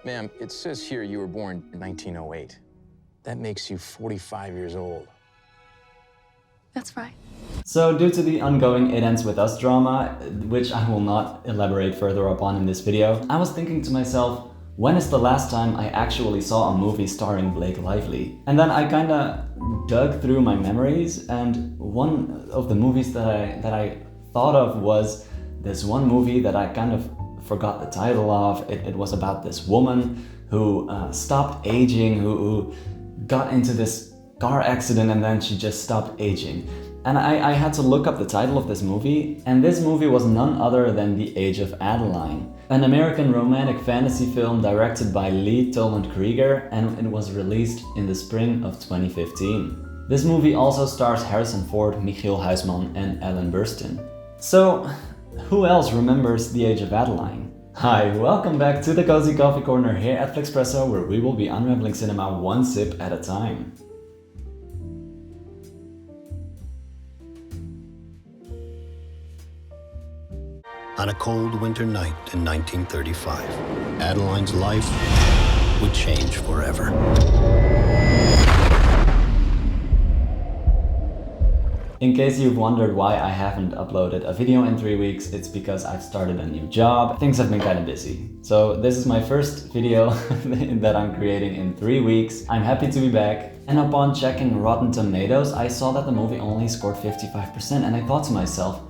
Ma'am, it says here you were born in 1908. That makes you 45 years old. That's right. So due to the ongoing It Ends With Us drama, which I will not elaborate further upon in this video, I was thinking to myself, when is the last time I actually saw a movie starring Blake Lively? And then I kinda dug through my memories, and one of the movies that I thought of was this one movie that I kind of forgot the title of. It was about this woman who stopped aging, who got into this car accident and then she just stopped aging. And I had to look up the title of this movie, and this movie was none other than The Age of Adeline, an American romantic fantasy film directed by Lee Toland Krieger, and it was released in the spring of 2015. This movie also stars Harrison Ford, Michiel, Huisman and Ellen Burstyn. So, who else remembers The Age of Adeline? Hi, welcome back to the Cozy Coffee Corner here at Flickspresso, where we will be unraveling cinema one sip at a time. On a cold winter night in 1935, Adeline's life would change forever. In case you've wondered why I haven't uploaded a video in 3 weeks, it's because I've started a new job. Things have been kind of busy. So this is my first video that I'm creating in 3 weeks. I'm happy to be back. And upon checking Rotten Tomatoes, I saw that the movie only scored 55%, and I thought to myself,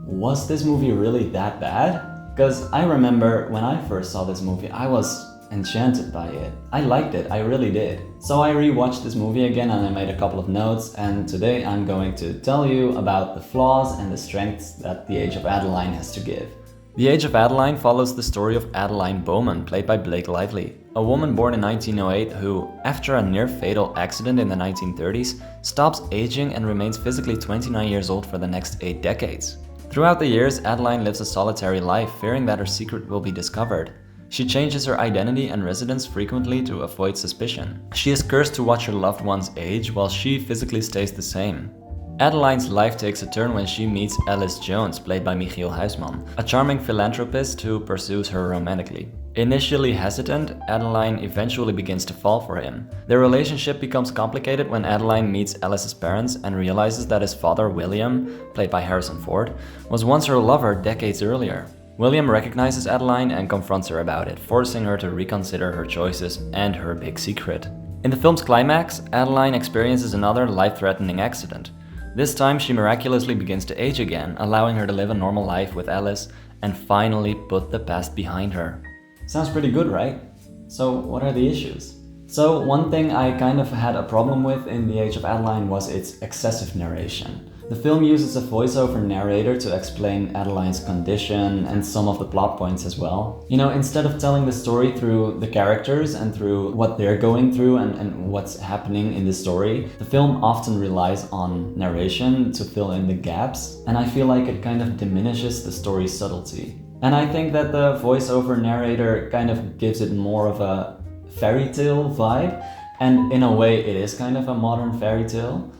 was this movie really that bad? Because I remember when I first saw this movie, I was enchanted by it. I liked it, I really did. So I rewatched this movie again and I made a couple of notes, and today I'm going to tell you about the flaws and the strengths that The Age of Adeline has to give. The Age of Adeline follows the story of Adeline Bowman, played by Blake Lively, a woman born in 1908 who, after a near-fatal accident in the 1930s, stops aging and remains physically 29 years old for the next 8 decades. Throughout the years, Adeline lives a solitary life, fearing that her secret will be discovered. She changes her identity and residence frequently to avoid suspicion. She is cursed to watch her loved ones age while she physically stays the same. Adeline's life takes a turn when she meets Alice Jones, played by Michiel Huisman, a charming philanthropist who pursues her romantically. Initially hesitant, Adeline eventually begins to fall for him. Their relationship becomes complicated when Adeline meets Alice's parents and realizes that his father, William, played by Harrison Ford, was once her lover decades earlier. William recognizes Adeline and confronts her about it, forcing her to reconsider her choices and her big secret. In the film's climax, Adeline experiences another life-threatening accident. This time she miraculously begins to age again, allowing her to live a normal life with Alice and finally put the past behind her. Sounds pretty good, right? So what are the issues? So one thing I kind of had a problem with in The Age of Adeline was its excessive narration. The film uses a voiceover narrator to explain Adeline's condition and some of the plot points as well. You know, instead of telling the story through the characters and through what they're going through and what's happening in the story, the film often relies on narration to fill in the gaps, and I feel like it kind of diminishes the story's subtlety. And I think that the voiceover narrator kind of gives it more of a fairy tale vibe, and in a way it is kind of a modern fairy tale,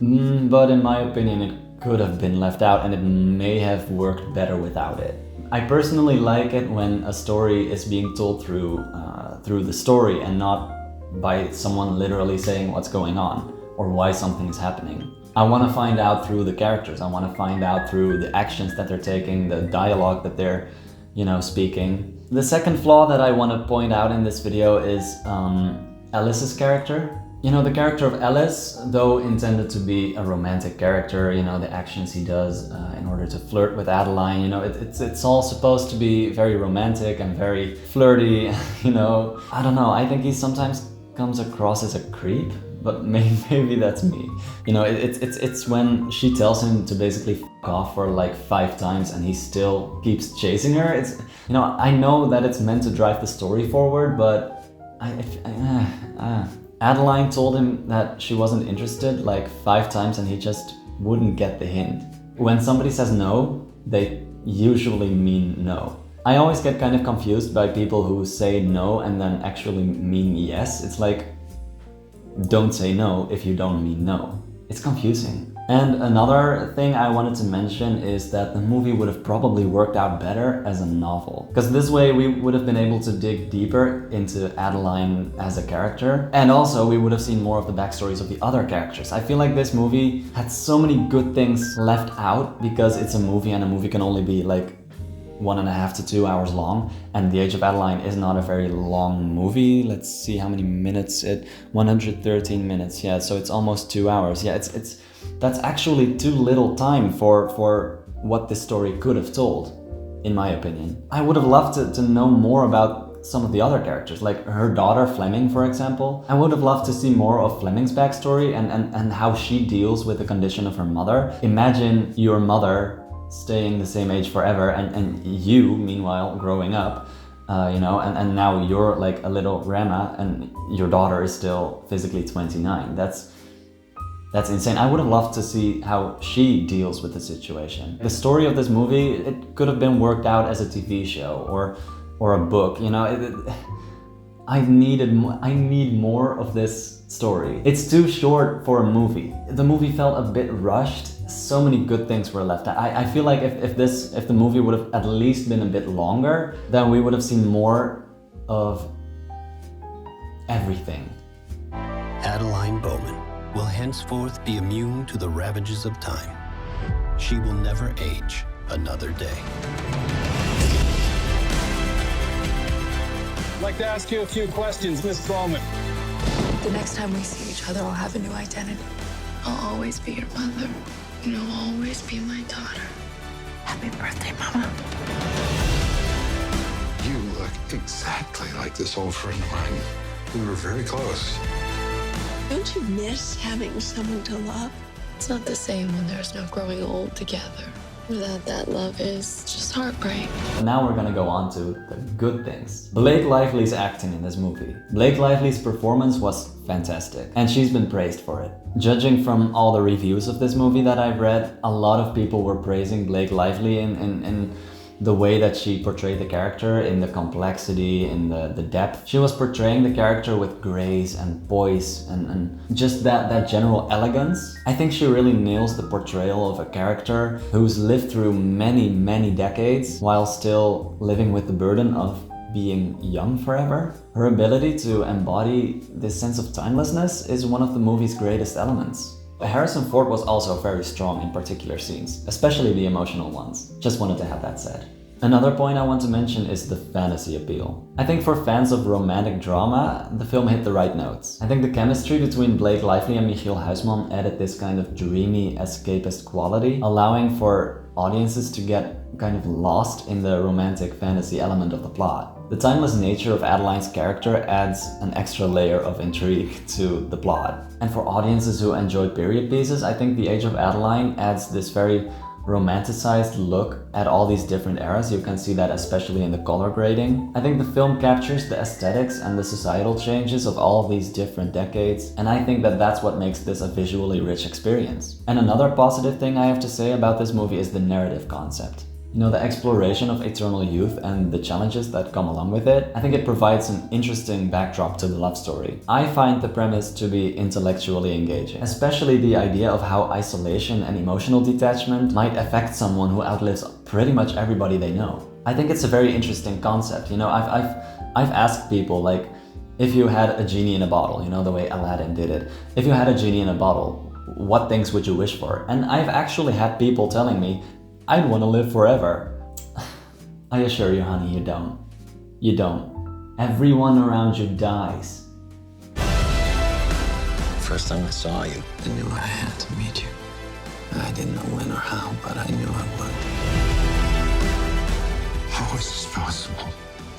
but in my opinion it could have been left out and it may have worked better without it. I personally like it when a story is being told through the story and not by someone literally saying what's going on or why something is happening. I want to find out through the characters, I want to find out through the actions that they're taking, the dialogue that they're speaking. The second flaw that I want to point out in this video is Alice's character. The character of Alice, though intended to be a romantic character, the actions he does in order to flirt with Adeline, it's all supposed to be very romantic and very flirty, I don't know, I think he sometimes comes across as a creep, but maybe that's me. It's when she tells him to basically f*** off for like 5 times and he still keeps chasing her. I know that it's meant to drive the story forward, but Adeline told him that she wasn't interested like 5 times and he just wouldn't get the hint. When somebody says no, they usually mean no. I always get kind of confused by people who say no and then actually mean yes. It's like, don't say no if you don't mean no. It's confusing. And another thing I wanted to mention is that the movie would have probably worked out better as a novel. Because this way we would have been able to dig deeper into Adeline as a character. And also we would have seen more of the backstories of the other characters. I feel like this movie had so many good things left out because it's a movie and a movie can only be like 1.5 to 2 hours long, and The Age of Adeline is not a very long movie. Let's see how many minutes 113 minutes. Yeah, so it's almost 2 hours. Yeah, that's actually too little time for what this story could have told, in my opinion. I would have loved to know more about some of the other characters, like her daughter Fleming, for example. I would have loved to see more of Fleming's backstory and how she deals with the condition of her mother. Imagine your mother staying the same age forever and you meanwhile growing up, and now you're like a little grandma and your daughter is still physically 29. That's insane. I would have loved to see how she deals with the situation. The story of this movie, it could have been worked out as a TV show or a book, I need more of this story. It's too short for a movie. The movie felt a bit rushed. So many good things were left out. I feel like if the movie would have at least been a bit longer, then we would have seen more of everything. Adeline Bowman will henceforth be immune to the ravages of time. She will never age another day. I'd like to ask you a few questions, Miss Bowman. The next time we see each other, I'll have a new identity. I'll always be your mother. And you'll always be my daughter. Happy birthday, Mama. You look exactly like this old friend of mine. We were very close. Don't you miss having someone to love? It's not the same when there's no growing old together. Without that love is just heartbreak. Now we're gonna go on to the good things. Blake Lively's acting in this movie. Blake Lively's performance was fantastic, and she's been praised for it. Judging from all the reviews of this movie that I've read, a lot of people were praising Blake Lively in the way that she portrayed the character, in the complexity, in the depth. She was portraying the character with grace and poise and just that general elegance. I think she really nails the portrayal of a character who's lived through many decades while still living with the burden of being young forever. Her ability to embody this sense of timelessness is one of the movie's greatest elements. Harrison Ford was also very strong in particular scenes, especially the emotional ones. Just wanted to have that said. Another point I want to mention is the fantasy appeal. I think for fans of romantic drama, the film hit the right notes. I think the chemistry between Blake Lively and Michiel Huisman added this kind of dreamy, escapist quality, allowing for audiences to get kind of lost in the romantic fantasy element of the plot. The timeless nature of Adeline's character adds an extra layer of intrigue to the plot. And for audiences who enjoy period pieces, I think The Age of Adeline adds this very romanticized look at all these different eras. You can see that especially in the color grading. I think the film captures the aesthetics and the societal changes of all of these different decades, and I think that that's what makes this a visually rich experience. And another positive thing I have to say about this movie is the narrative concept. The exploration of eternal youth and the challenges that come along with it. I think it provides an interesting backdrop to the love story. I find the premise to be intellectually engaging, especially the idea of how isolation and emotional detachment might affect someone who outlives pretty much everybody they know. I think it's a very interesting concept. I've asked people, like, if you had a genie in a bottle, the way Aladdin did it. If you had a genie in a bottle, what things would you wish for? And I've actually had people telling me, I'd want to live forever. I assure you, honey, you don't. You don't. Everyone around you dies. First time I saw you, I knew I had to meet you. I didn't know when or how, but I knew I would. How is this possible?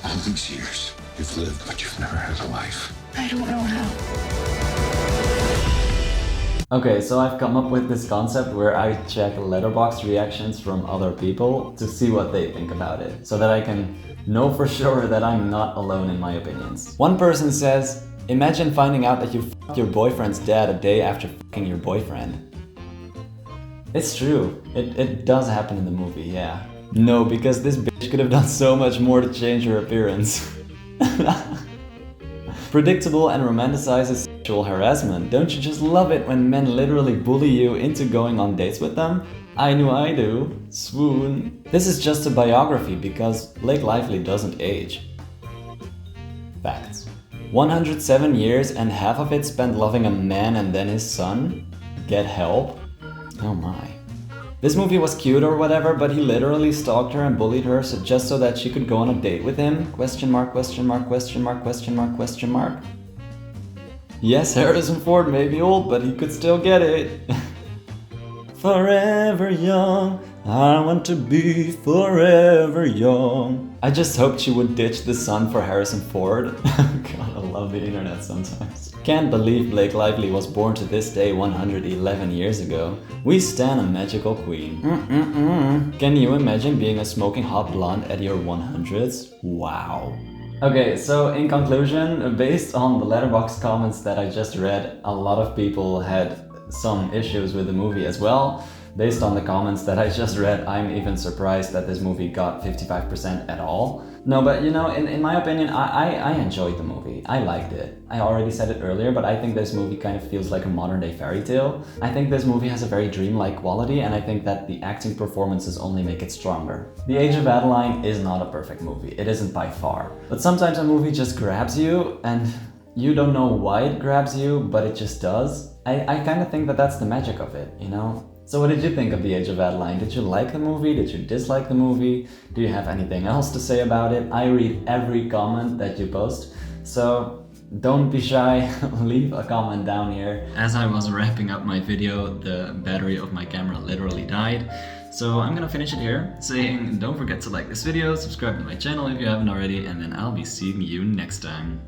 All these years, you've lived, but you've never had a life. I don't know how. Okay, so I've come up with this concept where I check Letterboxd reactions from other people to see what they think about it, so that I can know for sure that I'm not alone in my opinions. One person says, imagine finding out that you f***ed your boyfriend's dad a day after f***ing your boyfriend. It's true, it does happen in the movie, yeah. No, because this bitch could have done so much more to change her appearance. Predictable and romanticizes sexual harassment. Don't you just love it when men literally bully you into going on dates with them? I knew I do. Swoon. This is just a biography because Blake Lively doesn't age. Facts. 107 years and half of it spent loving a man and then his son? Get help? Oh my. This movie was cute or whatever, but he literally stalked her and bullied her just so that she could go on a date with him? Question mark, question mark, question mark, question mark, question mark. Yes, Harrison Ford may be old, but he could still get it. Forever young, I want to be forever young. I just hoped she would ditch the son for Harrison Ford. God, I love the internet sometimes. Can't believe Blake Lively was born to this day 111 years ago. We stan a magical queen. Can you imagine being a smoking hot blonde at your 100s? Wow. Okay, so in conclusion, based on the Letterboxd comments that I just read, a lot of people had some issues with the movie as well. Based on the comments that I just read, I'm even surprised that this movie got 55% at all. No, but you know, in my opinion, I enjoyed the movie. I liked it. I already said it earlier, but I think this movie kind of feels like a modern day fairy tale. I think this movie has a very dreamlike quality, and I think that the acting performances only make it stronger. The Age of Adeline is not a perfect movie. It isn't by far. But sometimes a movie just grabs you, and you don't know why it grabs you, but it just does. I kind of think that that's the magic of it, you know? So what did you think of The Age of Adeline? Did you like the movie? Did you dislike the movie? Do you have anything else to say about it? I read every comment that you post, so don't be shy, leave a comment down here. As I was wrapping up my video, the battery of my camera literally died. So I'm gonna finish it here, saying don't forget to like this video, subscribe to my channel if you haven't already, and then I'll be seeing you next time.